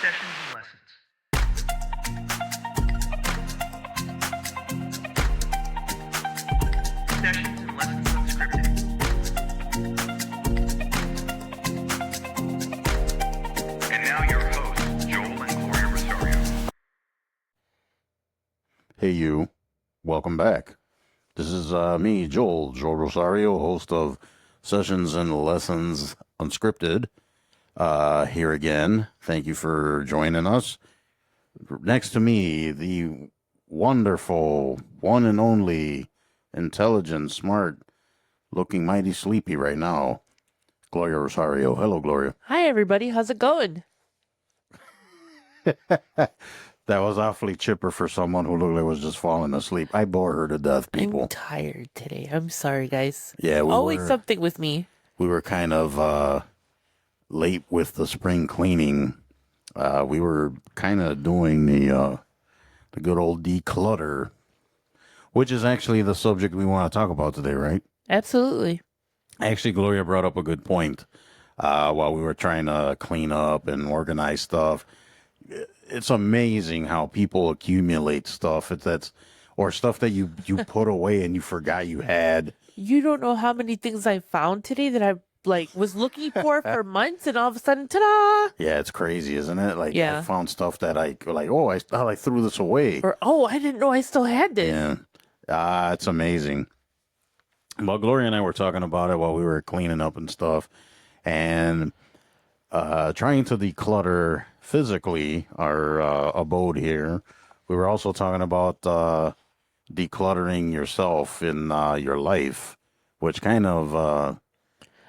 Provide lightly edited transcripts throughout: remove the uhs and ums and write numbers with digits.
Sessions and lessons. Sessions and lessons unscripted. And now your hosts, Joel and Gloria Rosario. Hey you, welcome back. This is me, Joel Rosario, host of Sessions and Lessons Unscripted. Here again. Thank you for joining us. Next to me, the wonderful, one and only, intelligent, smart, looking mighty sleepy right now, Gloria Rosario. Hello, Gloria. Hi, everybody. How's it going? That was awfully chipper for someone who looked like was just falling asleep. I bore her to death, people. I'm tired today. I'm sorry, guys. Yeah, Always something with me. We were kind of late with the spring cleaning. We were kind of doing the good old DEclutter, which is actually the subject we want to talk about today, right? Absolutely. Actually, Gloria brought up a good point while we were trying to clean up and organize stuff. It's amazing how people accumulate stuff. Or stuff that you put away and you forgot you had. You don't know how many things I found today that I was looking for months, and all of a sudden, ta-da! Yeah, it's crazy, isn't it? Like, yeah. I found stuff that I thought I threw this away. Or, I didn't know I still had this. Yeah. It's amazing. But Gloria and I were talking about it while we were cleaning up and stuff, and trying to declutter physically our abode here. We were also talking about decluttering yourself in your life, which kind of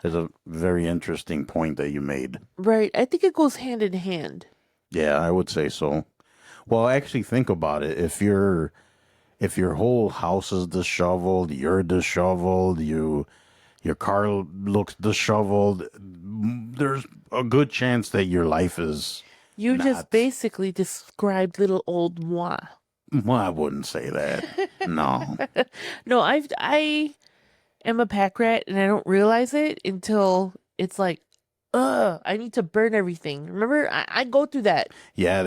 is a very interesting point that you made. Right. I think it goes hand in hand. Yeah, I would say so. Well, actually think about it. If your whole house is disheveled, you're disheveled, your car looks disheveled, there's a good chance that your life is You not. just basically described little old moi. Well, I wouldn't say that. No. No, I am a pack rat, and I don't realize it until it's like, I need to burn everything. Remember, I go through that. Yeah,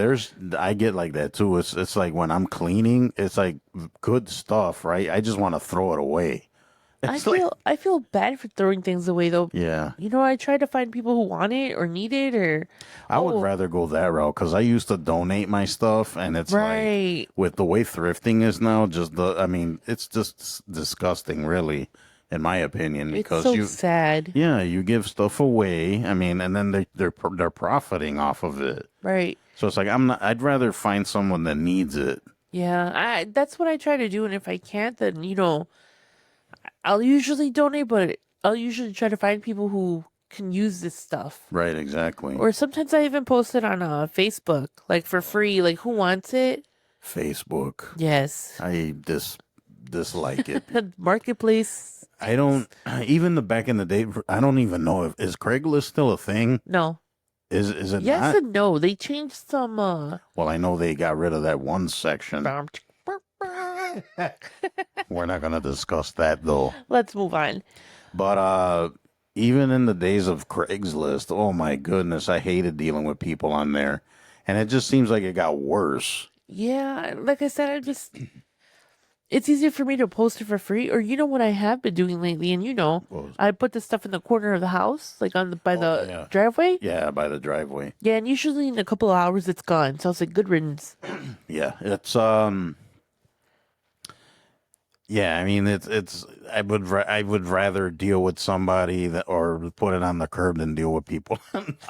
I get like that too. It's like when I'm cleaning, it's like good stuff, right? I just want to throw it away. I feel bad for throwing things away though. Yeah. I try to find people who want it or need it, or I would rather go that route because I used to donate my stuff, and it's right. Like with the way thrifting is now, it's just disgusting, really, in my opinion. Because it's so sad. Yeah, you give stuff away. I mean, and then they're profiting off of it. Right. So it's like I'd rather find someone that needs it. Yeah, that's what I try to do, and if I can't, then I'll usually donate, but I'll usually try to find people who can use this stuff. Right, exactly. Or sometimes I even post it on Facebook, like for free, like who wants it? Facebook. Yes. I dislike it. Marketplace. I don't, even back in the day, I don't even know is Craigslist still a thing? No. Is it yes not? And no. They changed some. Well, I know they got rid of that one section. We're not going to discuss that, though. Let's move on. But even in the days of Craigslist, oh my goodness, I hated dealing with people on there. And it just seems like it got worse. Yeah, like I said, it's easier for me to post it for free. Or what I have been doing lately, and I put the stuff in the corner of the house, like by the driveway. Yeah, by the driveway. Yeah, and usually in a couple of hours it's gone. So I was like, good riddance. Yeah, it's yeah, I mean it's I would rather deal with somebody or put it on the curb than deal with people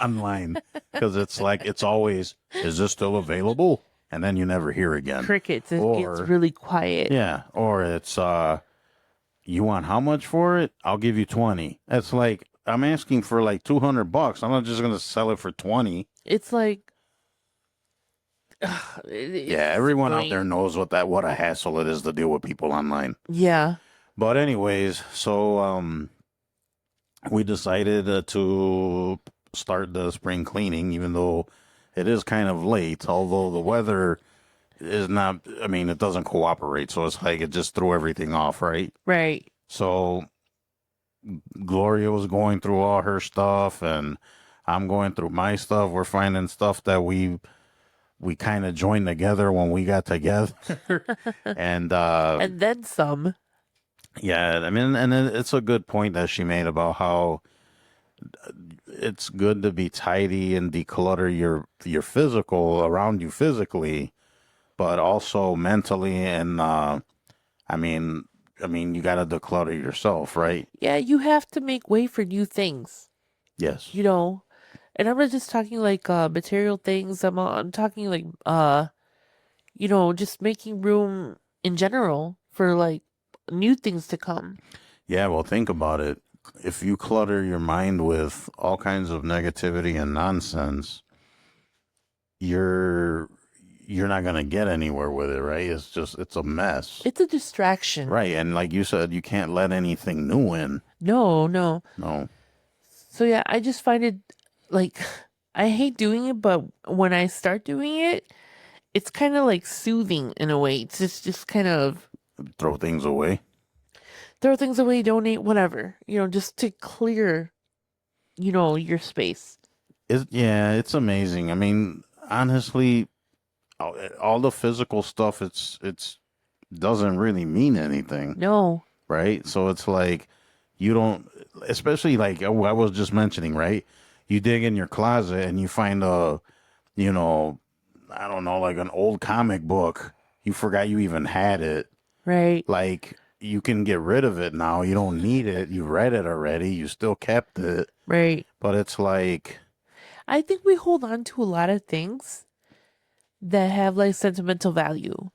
online, because it's like it's always, is this still available? And then you never hear again. Crickets. It gets really quiet. Yeah, or it's you want how much for it? I'll give you 20. It's like I'm asking for like $200. I'm not just gonna sell it for 20. It's like yeah, everyone out there knows what a hassle it is to deal with people online. Yeah. But anyways, so we decided to start the spring cleaning, even though it is kind of late, although the weather is not, I mean, it doesn't cooperate. So it's like it just threw everything off, right? Right. So Gloria was going through all her stuff, and I'm going through my stuff. We're finding stuff that we kind of joined together when we got together. And And then some. yeah, I mean, and it's a good point that she made about how it's good to be tidy and declutter your physical around you physically, but also mentally. And I mean, you got to declutter yourself, right? Yeah, you have to make way for new things, Yes. you know. And I'm not just talking like material things. I'm talking like just making room in general for like new things to come. Yeah, well, think about it. If you clutter your mind with all kinds of negativity and nonsense, you're not going to get anywhere with it, right? It's a mess. It's a distraction. Right, and like you said, you can't let anything new in. No. No. So yeah, I just find it like I hate doing it, but when I start doing it, it's kind of like soothing in a way. It's just kind of Throw things away. throw things away, donate, whatever, just to clear, your space. It's amazing. I mean, honestly, all the physical stuff, it's doesn't really mean anything, No. right? So it's like you don't, especially like I was just mentioning, right? You dig in your closet and you find you know, I don't know, like an old comic book. You forgot you even had it. Right. Like you can get rid of it now. You don't need it. You read it already. You still kept it. Right. But it's like, I think we hold on to a lot of things that have like sentimental value.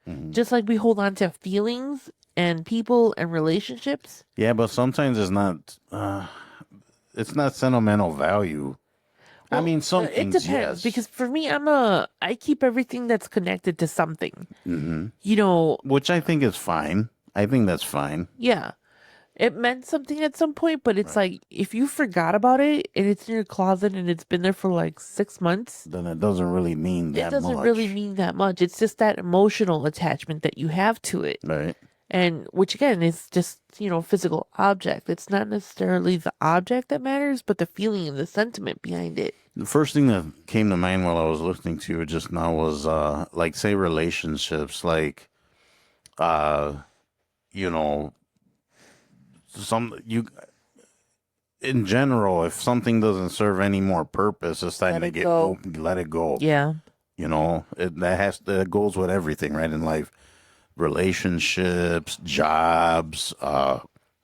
mhm. Just like we hold on to feelings and people and relationships. Yeah, but sometimes it's not sentimental value. I Well, mean, some it things, depends yes. because for me, I keep everything that's connected to something. Hmm. You know, Which I think is fine. I think that's fine. yeah, it meant something at some point, but it's Right. like if you forgot about it and it's in your closet and it's been there for like 6 months, Then it doesn't really mean it that doesn't really much. mean that much. It's just that emotional attachment that you have to it. Right. And which again is just, physical object. It's not necessarily the object that matters, but the feeling and the sentiment behind it. The first thing that came to mind while I was listening to it just now was like say relationships, like uh you know, some you in general, if something doesn't serve any more purpose, it's time Let to it get go. open, let it go. Yeah. That goes with everything, right? In life, relationships, jobs,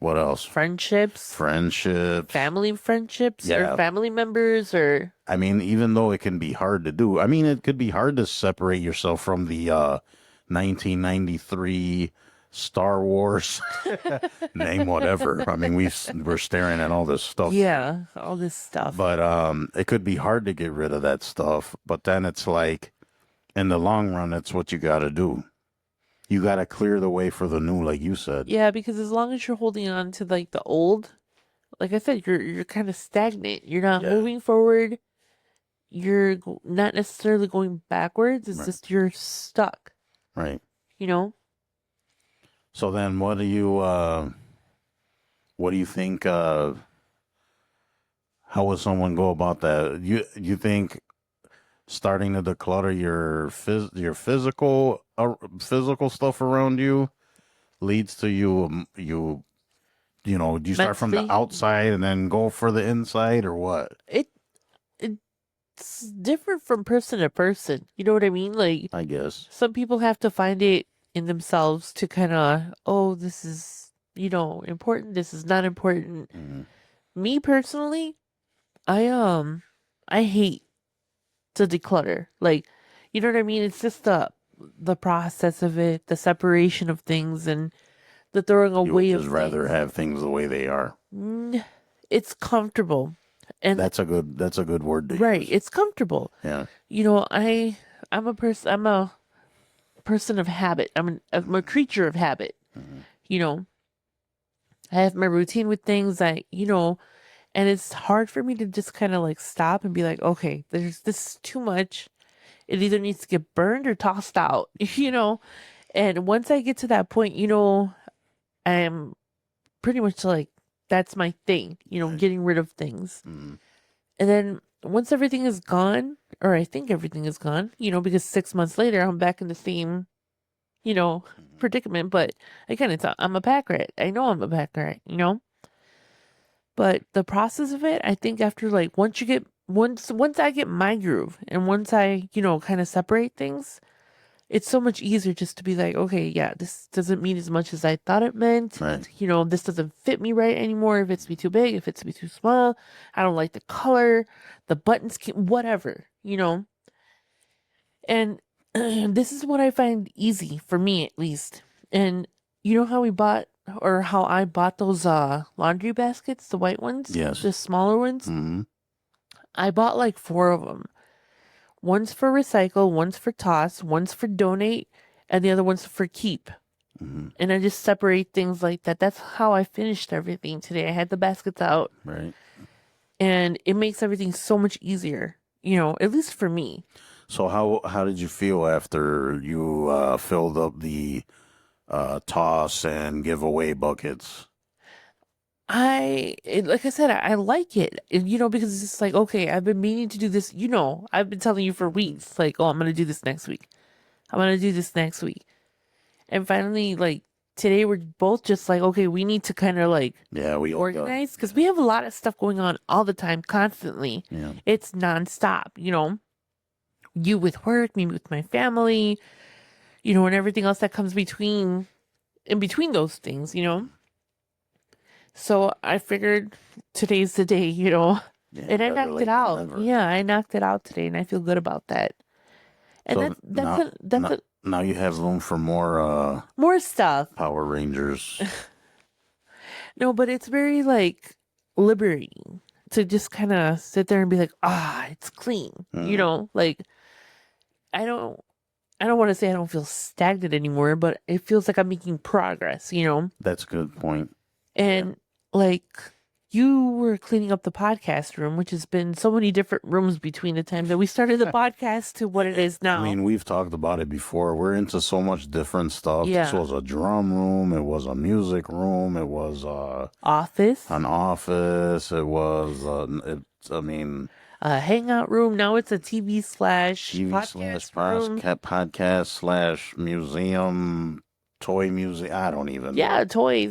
what else? Friendships, Friendships. family friendships, or Yeah. family members, or I mean, even though it can be hard to do, I mean, it could be hard to separate yourself from the 1993 Star Wars, name whatever. I mean, we're staring at all this stuff. yeah, all this stuff. But it could be hard to get rid of that stuff. But then it's like, in the long run, it's what you got to do. You got to clear the way for the new, like you said. Yeah, because as long as you're holding on to like the old, like I said, you're kind of stagnant. You're not Yeah. moving forward. You're not necessarily going backwards. It's Right. just you're stuck. Right. You know? So then, what do you think? How would someone go about that? You think starting to declutter your physical stuff around you leads to do you start from the Mentally, outside and then go for the inside, or what? it's different from person to person. You know what I mean? Like I guess. some people have to find it in themselves to kind of, oh, this is, important. This is not important. Mhm. Me personally, I hate to declutter. Like, you know what I mean? It's just the process of it, the separation of things, and the throwing You would away of just rather things. have things the way they are. It's comfortable, and That's a good word to right, use. it's comfortable. Yeah. I'm a person of habit. I'm a creature of habit. Mhm. You know, I have my routine with things and it's hard for me to just kind of like stop and be like, okay, this is too much. It either needs to get burned or tossed out, And once I get to that point, I'm pretty much like, that's my thing, Right. getting rid of things. Mhm. And then once everything is gone, or I think everything is gone, because 6 months later I'm back in the same, predicament. But again, I'm a pack rat. I know I'm a pack rat. But the process of it, I think after like once I get my groove and once I, kind of separate things, it's so much easier just to be like, okay, yeah, this doesn't mean as much as I thought it meant. Right. This doesn't fit me right anymore. If it's me too big, if it's me too small, I don't like the color, the buttons, whatever. And this is what I find easy for me at least. And you know how how I bought those laundry baskets, the white ones, Yes. the smaller ones. Mm-hmm. I bought like 4 of them. One's for recycle, one's for toss, one's for donate, and the other one's for keep. Mm-hmm. And I just separate things like that. That's how I finished everything today. I had the baskets out, Right. and it makes everything so much easier, at least for me. So how did you feel after you filled up the toss and giveaway buckets? Like I said, I like it, because it's like, okay, I've been meaning to do this, I've been telling you for weeks, like, oh, I'm going to do this next week. I'm going to do this next week. And finally, like, today we're both just like, okay, we need to kind of like we organize because we have a lot of stuff going on all the time, constantly. Yeah. It's nonstop, you with work, me with my family, and everything else that comes in between those things, So I figured today's the day, and I knocked it out. Never. Yeah, I knocked it out today, and I feel good about that. And So now you have room for more stuff. Power Rangers. No, but it's very like liberating to just kind of sit there and be like, it's clean. Like I don't want to say I don't feel stagnant anymore, but it feels like I'm making progress. That's a good point. And like you were cleaning up the podcast room, which has been so many different rooms between the time that we started the podcast to what it is now. I mean, we've talked about it before. We're into so much different stuff. Yeah. This was a drum room. It was a music room. It was office. An office. It was a hangout room. Now it's a TV slash podcast slash museum. Toy museum. I don't even know. Yeah, toy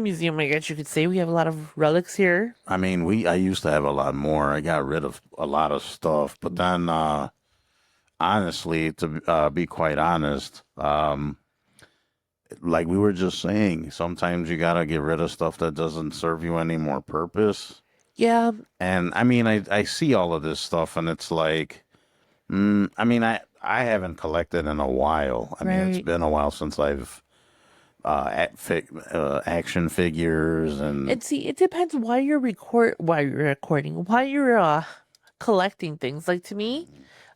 museum, I guess you could say. We have a lot of relics here. I mean, I used to have a lot more. I got rid of a lot of stuff, but then honestly, to be quite honest, like we were just saying, sometimes you gotta get rid of stuff that doesn't serve you any more purpose. Yeah. And I mean, I see all of this stuff, and it's like, I mean, I haven't collected in a while. I mean, it's been a while since I've action figures and see, it depends why you're recording, why you're collecting things. Like to me,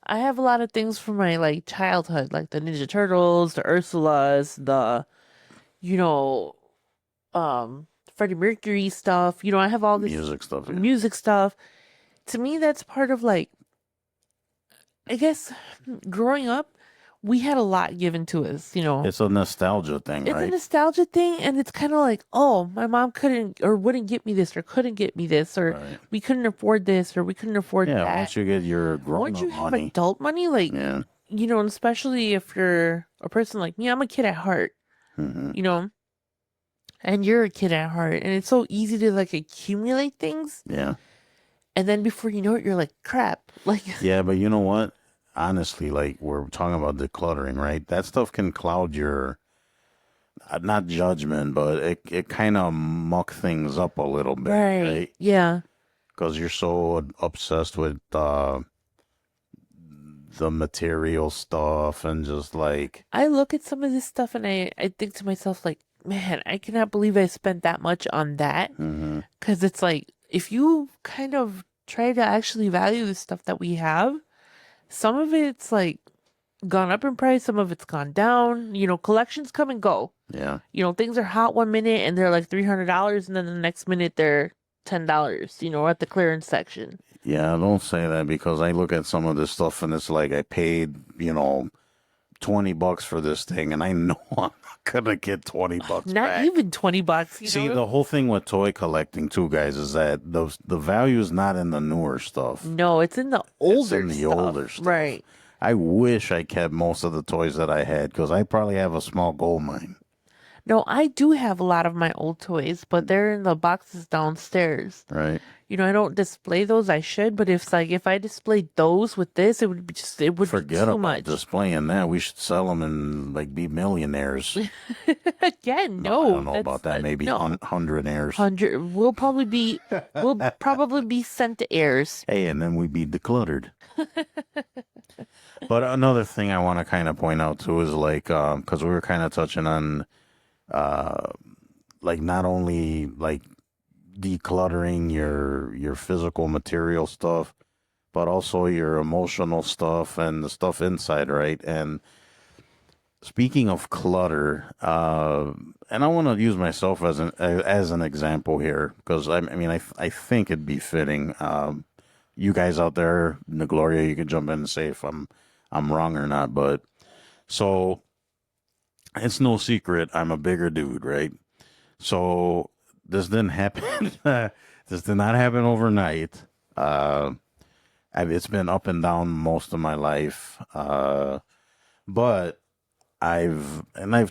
I have a lot of things from my like childhood, like the Ninja Turtles, the Ursulas, the Freddie Mercury stuff. I have all this music stuff. To me, that's part of like, I guess growing up, we had a lot given to us, It's a nostalgia thing, It's right? a nostalgia thing, and it's kind of like, oh, my mom couldn't or wouldn't get me this or couldn't get me this, or we couldn't afford this or we couldn't afford that. Yeah, once you get your grown-up money. Once you have adult money, like, and especially if you're a person like me, I'm a kid at heart, and you're a kid at heart, and it's so easy to like accumulate things. Yeah. And then before you know it, you're like, crap. Like, yeah, but you know what? Honestly, like we're talking about decluttering, right? That stuff can cloud your, not judgment, but it kind of muck things up a little bit, right? Yeah. Because you're so obsessed with the material stuff and just like. I look at some of this stuff and I think to myself, like, man, I cannot believe I spent that much on that. Because it's like, if you kind of try to actually value the stuff that we have, some of it's like gone up in price, some of it's gone down. Collections come and go. Yeah. Things are hot one minute and they're like $300, and then the next minute they're $10, at the clearance section. Yeah, don't say that, because I look at some of this stuff and it's like I paid, $20 for this thing, and I know I'm not gonna get $20 Not back. even $20. See, the whole thing with toy collecting too, guys, is that the value is not in the newer stuff. No, it's in the older in the stuff. older stuff. Right. I wish I kept most of the toys that I had because I probably have a small gold mine. No, I do have a lot of my old toys, but they're in the boxes downstairs. Right. I don't display those. I should, but if I displayed those with this, it would be Forget too about much. displaying that. We should sell them and be millionaires. Again, No, I don't know about that. Maybe no. hundredaires. We'll probably be sent to heirs. Hey, and then we'd be decluttered. But another thing I want to kind of point out too is because we were kind of touching on not only decluttering your physical material stuff, but also your emotional stuff and the stuff inside, right? And speaking of clutter, and I want to use myself as an example here because I think it'd be fitting. You guys out there, Gloria, you can jump in and say if I'm wrong or not, but so it's no secret I'm a bigger dude, right? So this didn't happen. This did not happen overnight. It's been up and down most of my life, but I've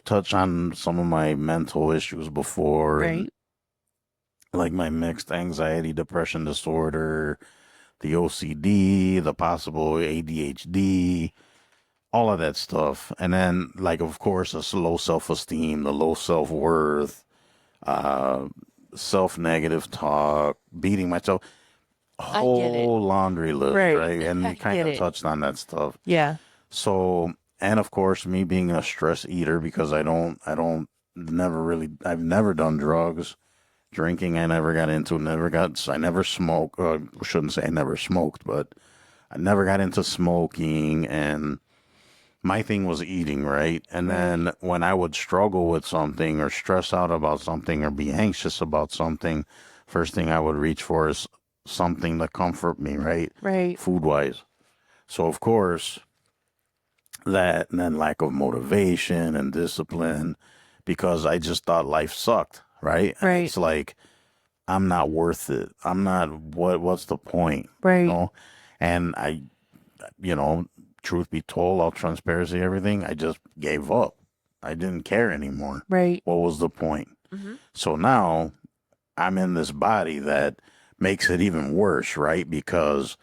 touched on some of my mental issues before, Right. like my mixed anxiety depression disorder, the OCD, the possible ADHD, all of that stuff. And then, of course, the low self-esteem, the low self-worth, self-negative talk, beating myself, I get it. whole laundry list, Right. right? And I you kind get of it. touched on that stuff. Yeah. So, and of course, me being a stress eater because I've never done drugs. Drinking, I never got into, I never smoked. Shouldn't say I never smoked, but I never got into smoking. And my thing was eating, right? And then when I would struggle with something or stress out about something or be anxious about something, first thing I would reach for is something to comfort me, right? Right. Food wise. So, of course, that and then lack of motivation and discipline because I just thought life sucked, right? Right. It's like, I'm not worth it. I'm not, what's the point? Right. And truth be told, all transparency, everything, I just gave up. I didn't care anymore. Right. What was the point? Mm-hmm. So now I'm in this body that makes it even worse, right? Because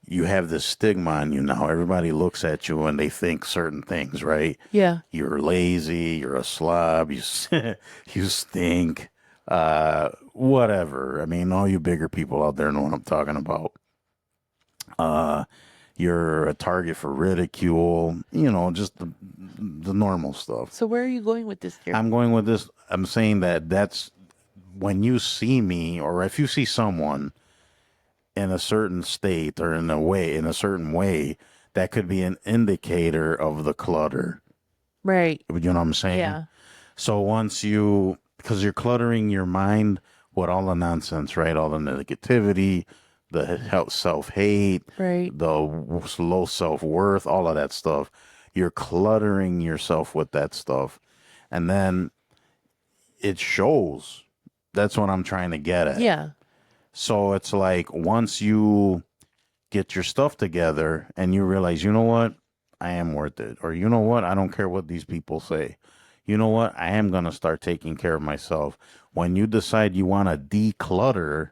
you have this stigma on you now. Everybody looks at you and they think certain things, right? Yeah. You're lazy, you're a slob, you stink, whatever. I mean, all you bigger people out there know what I'm talking about. You're a target for ridicule, just the normal stuff. So where are you going with this, dear? I'm going with this. I'm saying that's when you see me or if you see someone in a certain state or in a certain way, that could be an indicator of the clutter. Right. You know what I'm saying? Yeah. So because you're cluttering your mind with all the nonsense, right? All the negativity, the self-hate, Right. the low self-worth, all of that stuff. You're cluttering yourself with that stuff. And then it shows. That's what I'm trying to get at. Yeah. So it's like once you get your stuff together and you realize, you know what, I am worth it. Or you know what, I don't care what these people say. You know what, I am going to start taking care of myself. When you decide you want to declutter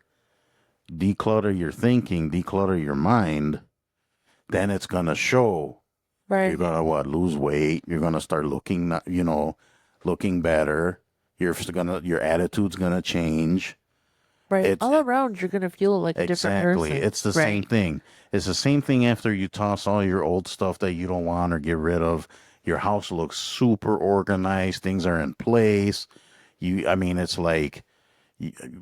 your thinking, declutter your mind, then it's going to show. Right. You're going to lose weight. You're going to start looking, looking better. Your attitude's going to change. Right. All around, you're going to feel like a different person. Exactly. It's the same thing. It's the same thing after you toss all your old stuff that you don't want or get rid of. Your house looks super organized. Things are in place. It's like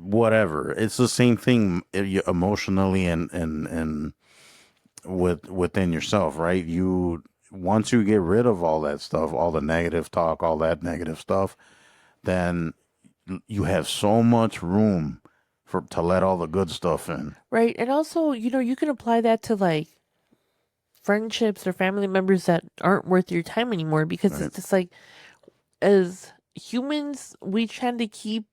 whatever. It's the same thing emotionally and within yourself, right? Once you get rid of all that stuff, all the negative talk, all that negative stuff, then you have so much room to let all the good stuff in. Right. And also, you can apply that to friendships or family members that aren't worth your time anymore, because Right. it's just like, as humans, we tend to keep,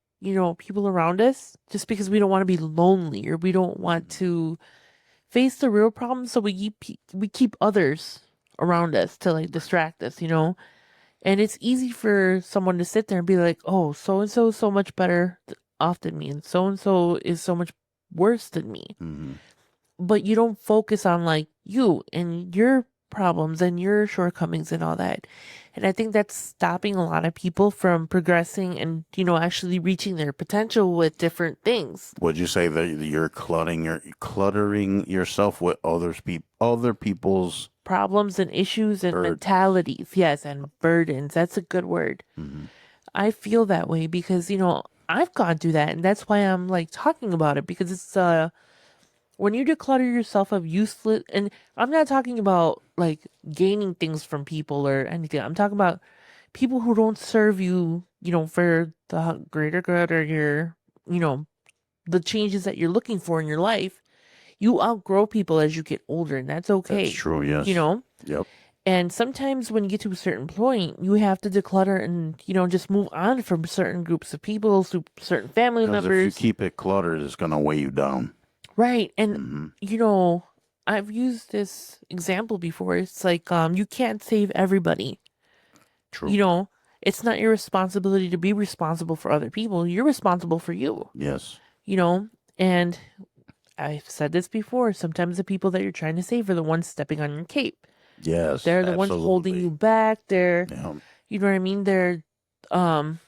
people around us just because we don't want to be lonely, or we don't want to face the real problems. So we keep others around us to like distract us. And it's easy for someone to sit there and be like, oh, so and so is so much better off than me, and so is so much worse than me. Mm-hmm. But you don't focus on like you and your problems and your shortcomings and all that. And I think that's stopping a lot of people from progressing and, actually reaching their potential with different things. Would you say that you're cluttering yourself with other people's? Problems and issues and mentalities, yes, and burdens. That's a good word. Mm-hmm. I feel that way because, I've gone through that, and that's why I'm like talking about it, because it's when you declutter yourself of useless, and I'm not talking about like gaining things from people or anything. I'm talking about people who don't serve you, for the greater good, or you know, the changes that you're looking for in your life. You outgrow people as you get older, and that's okay. That's true. Yes. Yep. And sometimes when you get to a certain point, you have to declutter and, just move on from certain groups of people, certain family Because if members. you keep it cluttered, it's gonna weigh you down. Right. And, Mm-hmm. I've used this example before. It's like, you can't save everybody. True. It's not your responsibility to be responsible for other people. You're responsible for you, Yes. and I've said this before. Sometimes the people that you're trying to save are the ones stepping on your cape. Yes. They're the ones holding you back. They're, Yeah. you know what I mean? They're, um,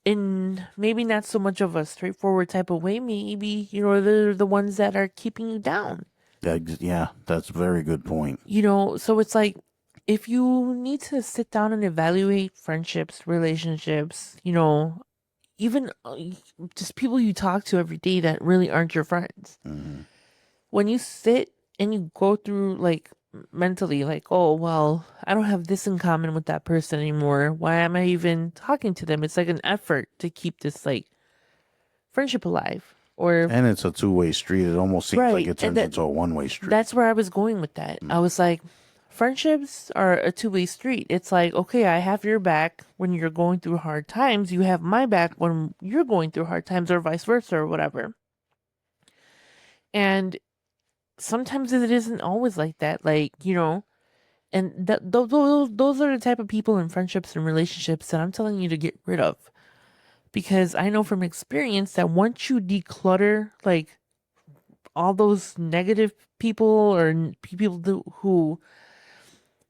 in maybe not so much of a straightforward type of way. Maybe, they're the ones that are keeping you down. Yeah, that's a very good point. So it's like, if you need to sit down and evaluate friendships, relationships, even just people you talk to every day that really aren't your friends. Mm-hmm. When you sit and you go through like mentally, like, oh, well, I don't have this in common with that person anymore. Why am I even talking to them? It's like an effort to keep this like friendship alive. And it's a two-way street. It almost seems like it turns into a one-way street. That's where I was going with that. I was like, friendships are a two-way street. It's like, okay, I have your back when you're going through hard times. You have my back when you're going through hard times, or vice versa, or whatever. And sometimes it isn't always like that. Like, and those are the type of people in friendships and relationships that I'm telling you to get rid of. Because I know from experience that once you declutter, like, all those negative people, or people who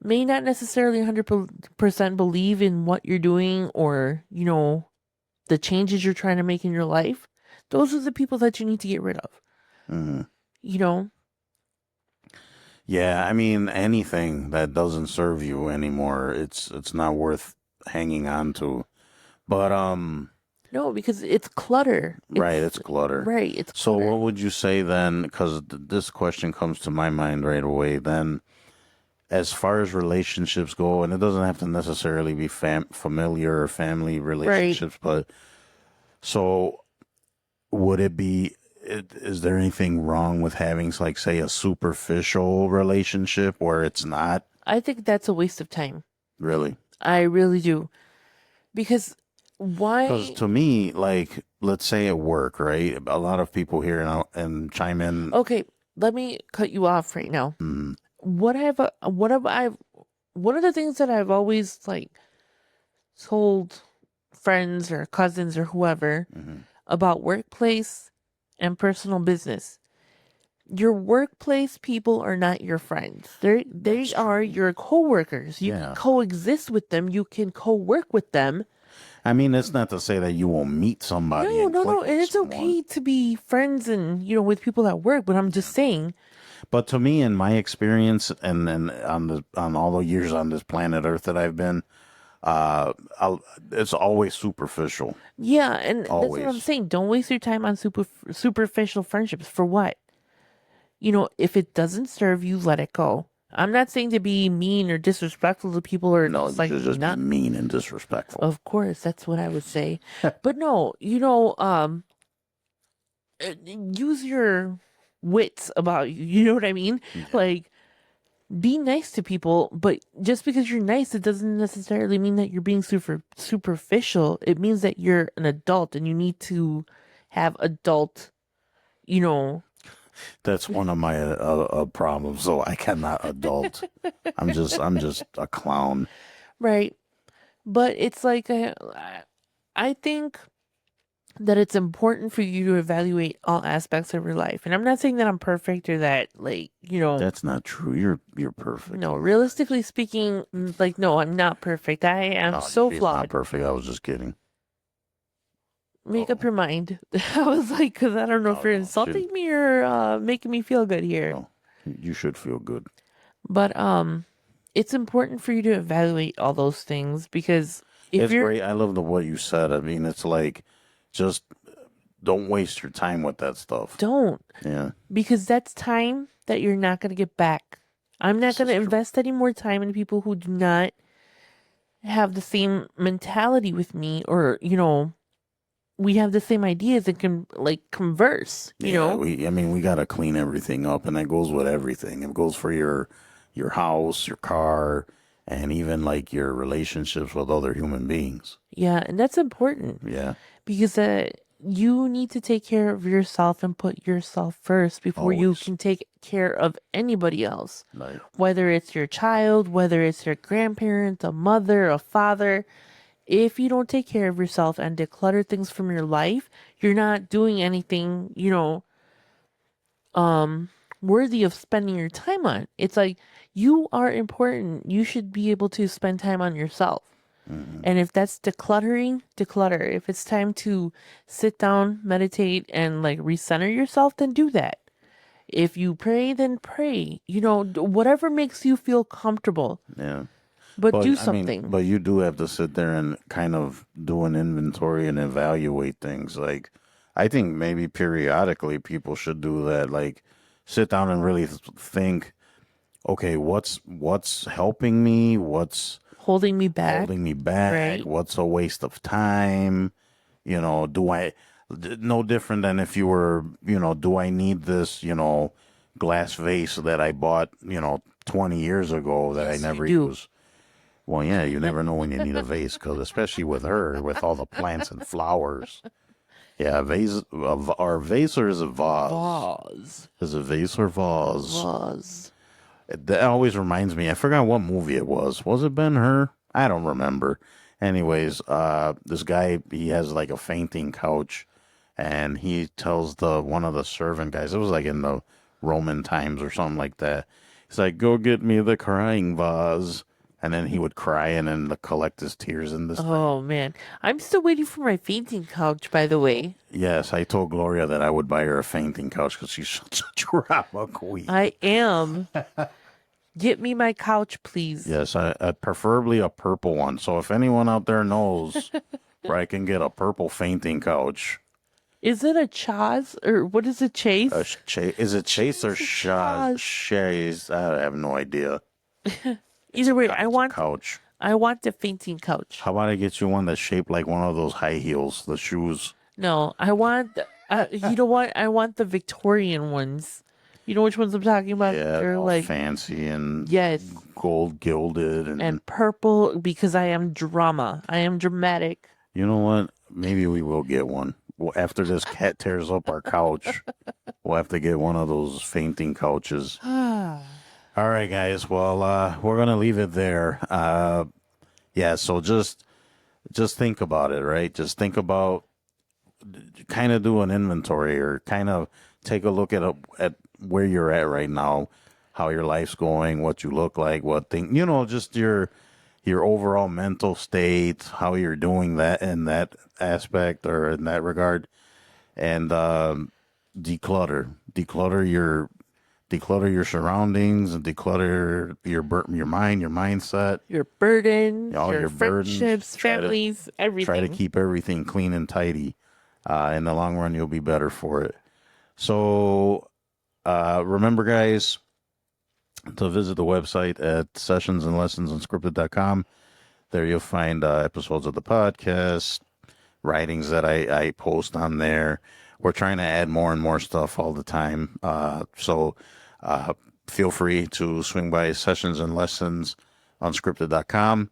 may not necessarily 100% believe in what you're doing, or, the changes you're trying to make in your life, those are the people that you need to get rid of. Mm-hmm. You know? Yeah, I mean, anything that doesn't serve you anymore, it's not worth hanging on to. But No, because it's clutter. right, it's clutter. Right, it's So clutter. what would you say then? Because this question comes to my mind right away. Then, as far as relationships go, and it doesn't have to necessarily be familiar or family relationships, but so would it be? Is there anything wrong with having, like, say, a superficial relationship where it's not I think that's a waste of time. really? I really do. Because why? Because to me, like, let's say at work, right? A lot of people here and chime in. Okay, let me cut you off right now. Mm, One of the things that I've always like told friends or cousins or whoever mhm. about workplace and personal business. Your workplace people are not your friends. They That's are true. your coworkers. You Yeah. can coexist with them. You can co-work with them. I mean, it's not to say that you won't meet somebody. No, click and with it's someone. okay to be friends and with people at work. But I'm just saying. But to me, in my experience, and on all the years on this planet Earth that I've been, it's always superficial. Yeah, and that's what I'm Always. saying. Don't waste your time on superficial friendships. For what? If it doesn't serve you, let it go. I'm not saying to be mean or disrespectful to people, or No, just, like, you should just not. be mean and disrespectful. Of course, that's what I would say. But no, use your wits about you. You know what I mean? Yeah. Like, be nice to people, but just because you're nice, it doesn't necessarily mean that you're being superficial. It means that you're an adult and you need to have adult, you know, That's one of my problems. So I cannot adult. I'm just a clown. right? But it's like I think that it's important for you to evaluate all aspects of your life. And I'm not saying that I'm perfect or that like, That's not true. You're perfect. no, realistically speaking, like no, I'm not perfect. I am No, so she's not flawed. perfect. I was just kidding. Make up your mind. I was like, because I don't know if you're insulting me or making me feel good here. No, you should feel good. But it's important for you to evaluate all those things because if It's you're great. I love what you said. I mean, it's like just don't waste your time with that stuff. don't, Yeah. because that's time that you're not going to get back. I'm not This going to is true. invest any more time in people who do not have the same mentality with me or, we have the same ideas and can like converse, I mean, we got to clean everything up, and that goes with everything. It goes for your house, your car, and even like your relationships with other human beings. Yeah, and that's important Yeah. because you need to take care of yourself and put yourself first before you Always. can take care of anybody else. Like, Whether it's your child, whether it's your grandparent, a mother, a father. If you don't take care of yourself and declutter things from your life, you're not doing anything, worthy of spending your time on. It's like you are important. You should be able to spend time on yourself. And if that's decluttering, declutter. If it's time to sit down, meditate, and like recenter yourself, then do that. If you pray, then pray. Whatever makes you feel comfortable, yeah. but do I mean, something. but you do have to sit there and kind of do an inventory and evaluate things. Like, I think maybe periodically people should do that. Like, sit down and really think, okay, what's helping me? What's Holding me back, holding me back? right? What's a waste of time? Do I, no different than if you were, do I need this, glass vase that I bought, 20 years ago that I Yes, you never do. use? Well, yeah, you never know when you need a vase, because especially with her, with all the plants and flowers. Yeah, vase, our vase or is a vase? Vase. Is it vase or vase? Vase. That always reminds me. I forgot what movie it was. Was it Ben-Hur? I don't remember. Anyways, this guy, he has like a fainting couch, and he tells one of the servant guys. It was like in the Roman times or something like that. He's like, "Go get me the crying vase," and then he would cry and then collect his tears in this thing. Oh man, I'm still waiting for my fainting couch. By the way, Yes, I told Gloria that I would buy her a fainting couch because she's such a drama queen. I am. Get me my couch, please. Yes, I preferably a purple one. So if anyone out there knows where I can get a purple fainting couch, Is it a chaz or what is it, Chase? is it Chase or Chaz. Shays? I have no idea. Either way, It's I a want couch. the fainting couch. How about I get you one that's shaped like one of those high heels, the shoes? No, I want. You know what? I want the Victorian ones. You know which ones I'm talking about? Yeah, They're all like fancy and yes, gold gilded and purple because I am drama. I am dramatic. you know what? Maybe we will get one. Well, after this cat tears up our couch, we'll have to get one of those fainting couches. All right, guys. Well, we're gonna leave it there. Yeah. So just think about it, right? Just think about, kind of do an inventory or kind of take a look at where you're at right now, how your life's going, what you look like, just your overall mental state, how you're doing that in that aspect or in that regard, and declutter your surroundings and declutter your mind, your mindset, Your burdens, all your your burdens. friendships, Try to- families, everything. Try to keep everything clean and tidy. In the long run, you'll be better for it. So remember, guys, to visit the website at sessionsandlessonsunscripted.com. There you'll find episodes of the podcast, writings that I post on there. We're trying to add more and more stuff all the time. So feel free to swing by Sessions and Lessons unscripted.com.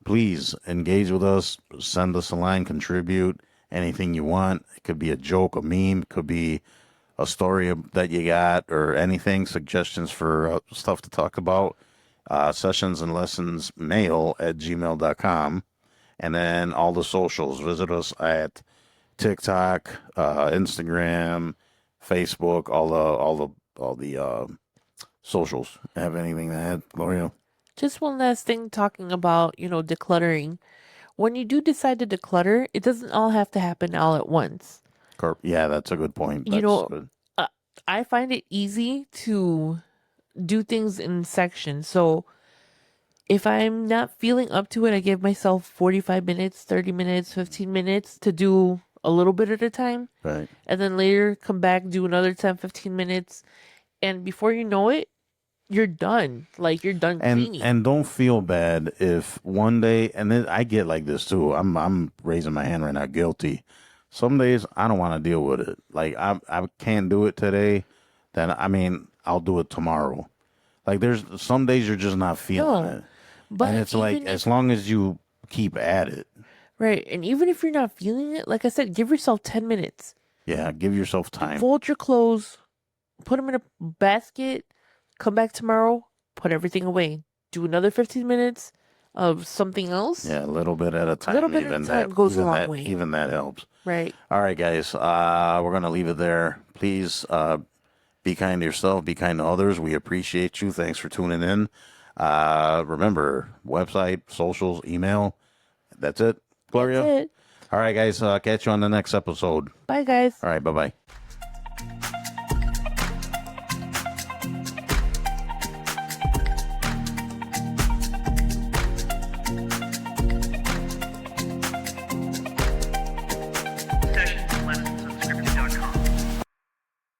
Please engage with us. Send us a line, contribute anything you want. It could be a joke, a meme, it could be a story that you got, or anything, suggestions for stuff to talk about. Sessions and Lessons mail at gmail.com. And then all the socials. Visit us at TikTok, Instagram, Facebook, all the socials. Have anything to add, Gloria? Just one last thing talking about, decluttering. When you do decide to declutter, it doesn't all have to happen all at once. Yeah, that's a good point. You That's know, good. I find it easy to do things in sections. So if I'm not feeling up to it, I give myself 45 minutes, 30 minutes, 15 minutes to do a little bit at a time. Right. And then later come back, do another 10, 15 minutes. And before you know it, you're done. Like, you're done cleaning. And don't feel bad if one day, and then I get like this too. I'm raising my hand right now, guilty. Some days I don't want to deal with it. Like I can't do it today. Then I'll do it tomorrow. Like there's some days you're just not feeling No, it, but and it's like even as long as you keep at it, right. And even if you're not feeling it, like I said, give yourself 10 minutes. yeah, give yourself time. Fold your clothes, put them in a basket, come back tomorrow, put everything away. Do another 15 minutes of something else. Yeah, a little bit at a time. A little bit at a time goes a long way. Even that helps. Right. All right, guys. We're gonna leave it there. Please be kind to yourself. Be kind to others. We appreciate you. Thanks for tuning in. Remember, website, socials, email. That's it, Gloria. That's it. All right, guys. Catch you on the next episode. Bye, guys. All right. Bye bye.